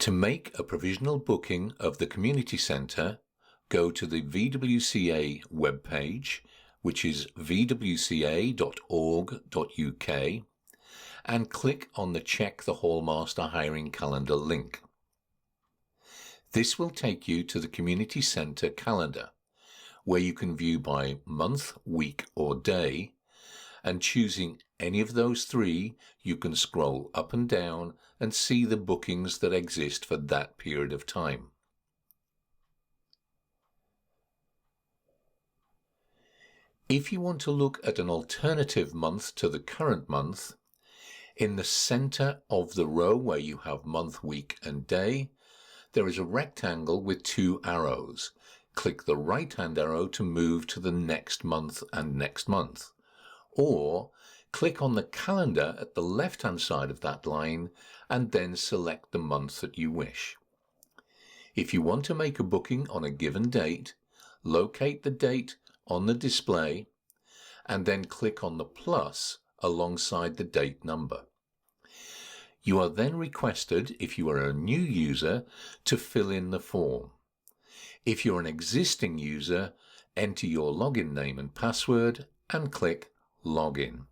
To make a provisional booking of the community centre, go to the VWCA webpage, which is vwca.org.uk, and click on the Check the Hallmaster Hiring Calendar link. This will take you to the community centre calendar, where you can view by month, week or day, and choosing any of those three, you can scroll up and down and see the bookings that exist for that period of time. If you want to look at an alternative month to the current month, in the center of the row where you have month, week and day, there is a rectangle with two arrows. Click the right-hand arrow to move to the next month and next month, or click on the calendar at the left-hand side of that line and then select the month that you wish. If you want to make a booking on a given date, locate the date on the display and then click on the plus alongside the date number. You are then requested, if you are a new user, to fill in the form. If you're an existing user, enter your login name and password and click Login.